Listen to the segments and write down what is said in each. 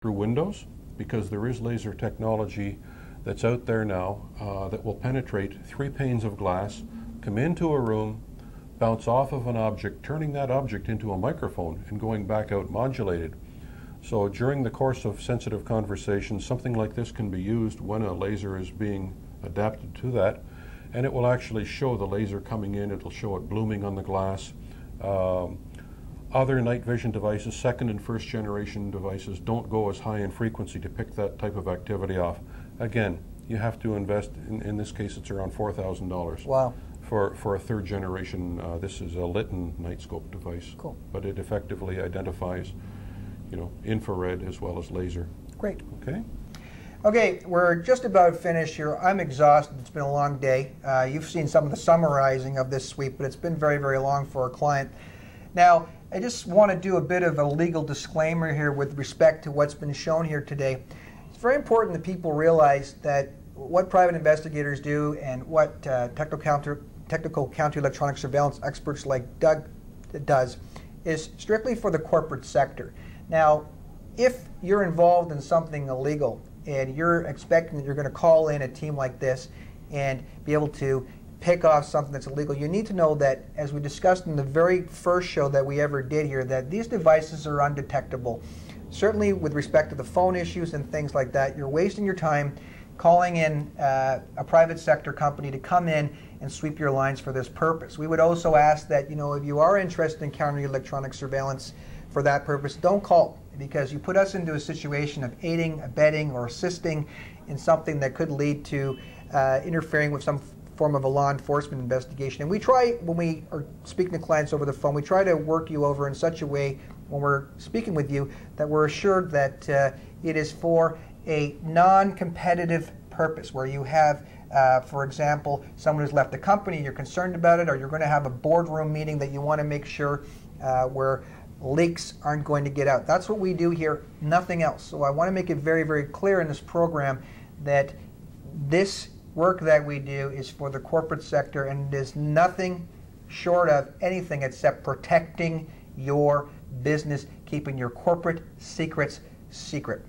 through windows, because there is laser technology that's out there now that will penetrate 3 panes of glass, come into a room, bounce off of an object, turning that object into a microphone and going back out modulated. So during the course of sensitive conversations, something like this can be used when a laser is being adapted to that, and it will actually show the laser coming in, it'll show it blooming on the glass. Other night vision devices, second and first generation devices, don't go as high in frequency to pick that type of activity off. Again, you have to invest, in this case it's around $4,000. Wow. For a third generation, this is a Lytton night scope device. Cool. But it effectively identifies, you know, infrared as well as laser. Great. Okay. Okay, we're just about finished here. I'm exhausted. It's been a long day. You've seen some of the summarizing of this sweep, but it's been very, very long for our client. Now, I just want to do a bit of a legal disclaimer here with respect to what's been shown here today. It's very important that people realize that what private investigators do and what technical counter-electronic surveillance experts like Doug does is strictly for the corporate sector. Now, if you're involved in something illegal and you're expecting that you're going to call in a team like this and be able to pick off something that's illegal, you need to know that, as we discussed in the very first show that we ever did here, that these devices are undetectable. Certainly with respect to the phone issues and things like that, you're wasting your time calling in a private sector company to come in and sweep your lines for this purpose. We would also ask that, you know, if you are interested in counter-electronic surveillance for that purpose, don't call, because you put us into a situation of aiding, abetting, or assisting in something that could lead to interfering with some form of a law enforcement investigation. And we try, when we are speaking to clients over the phone, we try to work you over in such a way when we're speaking with you that we're assured that it is for a non-competitive purpose, where you have, for example, someone who's left the company, you're concerned about it, or you're going to have a boardroom meeting that you want to make sure where leaks aren't going to get out. That's what we do here, nothing else. So I want to make it very, very clear in this program that this work that we do is for the corporate sector, and it is nothing short of anything except protecting your business, keeping your corporate secrets secret.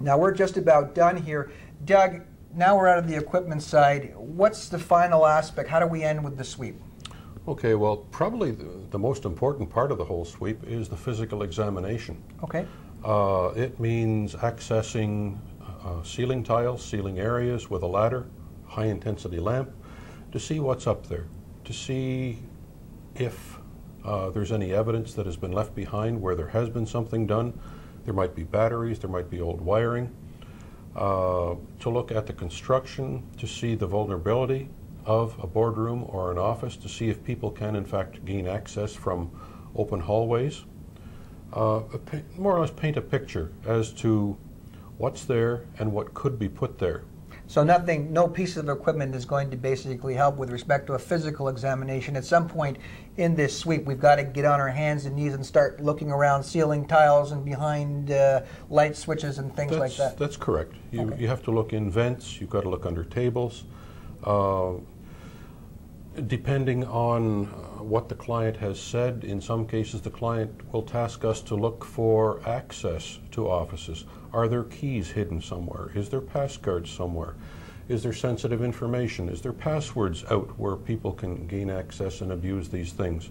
Now we're just about done here. Doug, now we're out of the equipment side. What's the final aspect? How do we end with the sweep? Okay, well, probably the most important part of the whole sweep is the physical examination. Okay. It means accessing ceiling tiles, ceiling areas with a ladder, high-intensity lamp, to see what's up there, to see if there's any evidence that has been left behind where there has been something done. There might be batteries, there might be old wiring. To look at the construction, to see the vulnerability of a boardroom or an office, to see if people can in fact gain access from open hallways. More or less paint a picture as to what's there and what could be put there. So nothing, no piece of equipment is going to basically help with respect to a physical examination. At some point in this sweep, we've got to get on our hands and knees and start looking around ceiling tiles and behind light switches and things like that. That's correct. You have to look in vents, you've got to look under tables. Depending on what the client has said, in some cases the client will task us to look for access to offices. Are there keys hidden somewhere? Is there passcards somewhere? Is there sensitive information? Is there passwords out where people can gain access and abuse these things?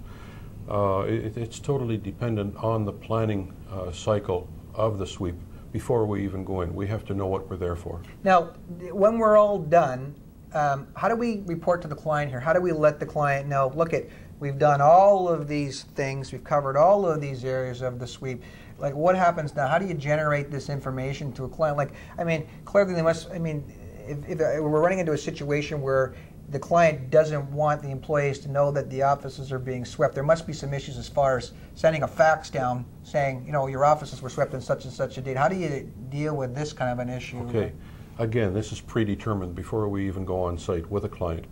It's totally dependent on the planning cycle of the sweep. Before we even go in, we have to know what we're there for. Now, when we're all done, how do we report to the client here? How do we let the client know, look, we've done all of these things, we've covered all of these areas of the sweep. Like, what happens now? How do you generate this information to a client? Like, I mean, clearly they must, I mean, if we're running into a situation where the client doesn't want the employees to know that the offices are being swept, there must be some issues as far as sending a fax down saying, you know, your offices were swept on such and such a date. How do you deal with this kind of an issue? Okay. Again, this is predetermined before we even go on site with a client.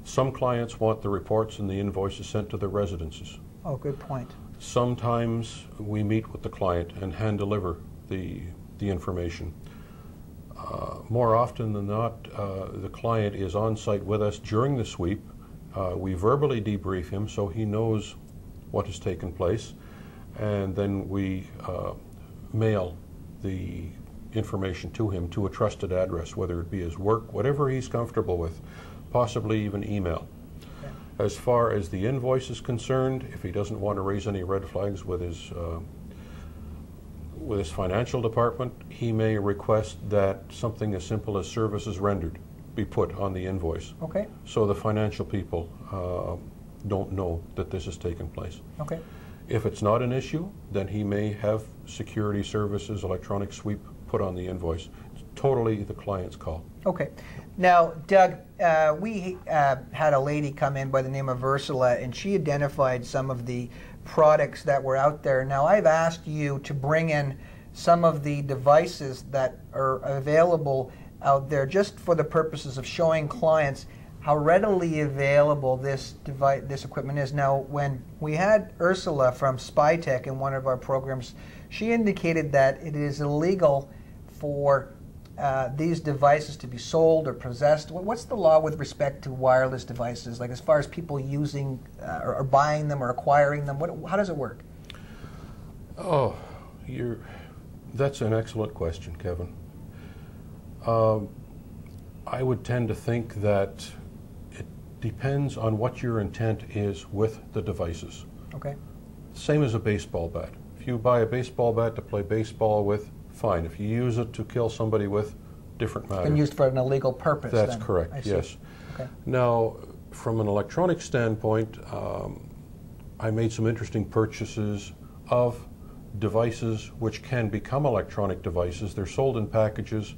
Some clients want the reports and the invoices sent to their residences. Oh, good point. Sometimes we meet with the client and hand deliver the information. More often than not, the client is on site with us during the sweep. We verbally debrief him so he knows what has taken place, and then we mail the information to him to a trusted address, whether it be his work, whatever he's comfortable with, possibly even email. Okay. As far as the invoice is concerned, if he doesn't want to raise any red flags with his financial department, he may request that something as simple as services rendered be put on the invoice. Okay. So the financial people don't know that this has taken place. Okay. If it's not an issue, then he may have security services, electronic sweep put on the invoice. It's totally the client's call. Okay. Now, Doug, we had a lady come in by the name of Ursula, and she identified some of the products that were out there. Now, I've asked you to bring in some of the devices that are available out there just for the purposes of showing clients how readily available this device, this equipment is. Now, when we had Ursula from SpyTech in one of our programs, she indicated that it is illegal for these devices to be sold or possessed. What's the law with respect to wireless devices, like as far as people using or buying them or acquiring them? How does it work? Oh, that's an excellent question, Kevin. I would tend to think that it depends on what your intent is with the devices. Okay. Same as a baseball bat. If you buy a baseball bat to play baseball with, fine. If you use it to kill somebody with, different matter. It's been used for an illegal purpose. That's then. correct, yes. Okay. Now, from an electronic standpoint, I made some interesting purchases of devices which can become electronic devices. They're sold in packages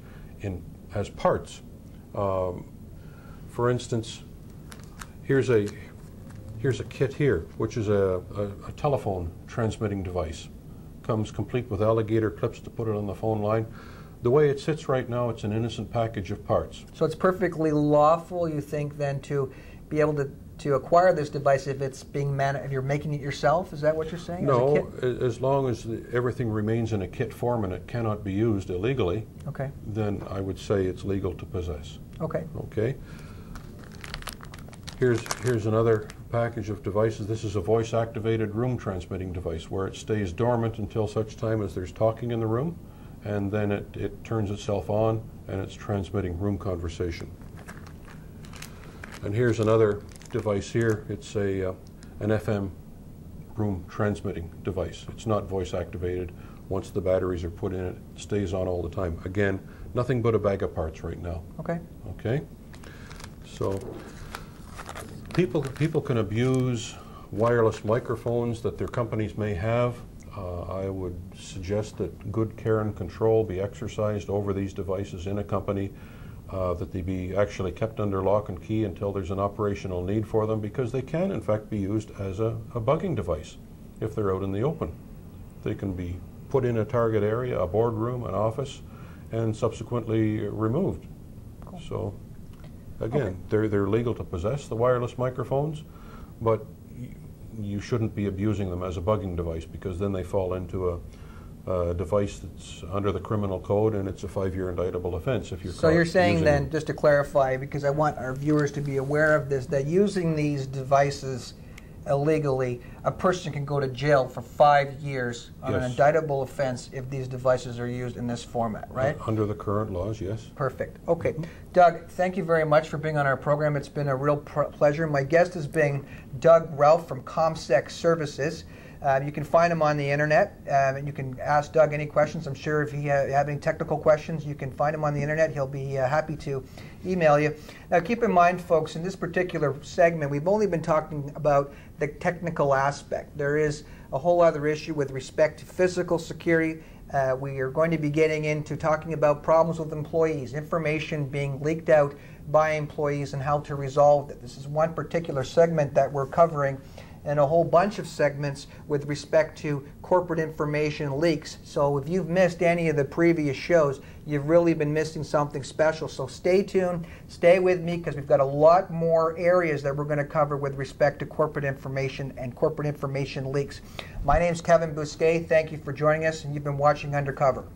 as parts. For instance, here's a kit here, which is a telephone transmitting device. Comes complete with alligator clips to put it on the phone line. The way it sits right now, it's an innocent package of parts. So it's perfectly lawful, you think, then to be able to acquire this device if it's being if you're making it yourself? Is that what you're saying? No, as long as everything remains in a kit form and it cannot be used illegally, okay, then I would say it's legal to possess. Okay. Okay. Here's another package of devices. This is a voice-activated room transmitting device where it stays dormant until such time as there's talking in the room, and then it turns itself on and it's transmitting room conversation. And here's another device here. It's an FM room transmitting device. It's not voice-activated. Once the batteries are put in it, it stays on all the time. Again, nothing but a bag of parts right now. Okay. Okay? So people can abuse wireless microphones that their companies may have. I would suggest that good care and control be exercised over these devices in a company, that they be actually kept under lock and key until there's an operational need for them, because they can in fact be used as a bugging device if they're out in the open. They can be put in a target area, a boardroom, an office, and subsequently removed. Cool. So again, they're legal to possess the wireless microphones, but you shouldn't be abusing them as a bugging device, because then they fall into a device that's under the criminal code, and it's a 5-year indictable offense if you're caught. So you're saying then, them. just to clarify, because I want our viewers to be aware of this, that using these devices illegally, a person can go to jail for 5 years on an indictable offense if these devices are used in this format, right? Under the current laws, yes. Perfect. Okay. Doug, thank you very much for being on our program. It's been a real pleasure. My guest has been Doug Ralph from ComSec Services. You can find him on the internet, and you can ask Doug any questions. I'm sure if you have any technical questions, you can find him on the internet. He'll be happy to email you. Now, keep in mind, folks, in this particular segment, we've only been talking about the technical aspect. There is a whole other issue with respect to physical security. We are going to be getting into talking about problems with employees, information being leaked out by employees, and how to resolve it. This is one particular segment that we're covering, and a whole bunch of segments with respect to corporate information leaks. So if you've missed any of the previous shows, you've really been missing something special. So stay tuned, stay with me, because we've got a lot more areas that we're going to cover with respect to corporate information and corporate information leaks. My name's Kevin Bousquet. Thank you for joining us, and you've been watching Undercover.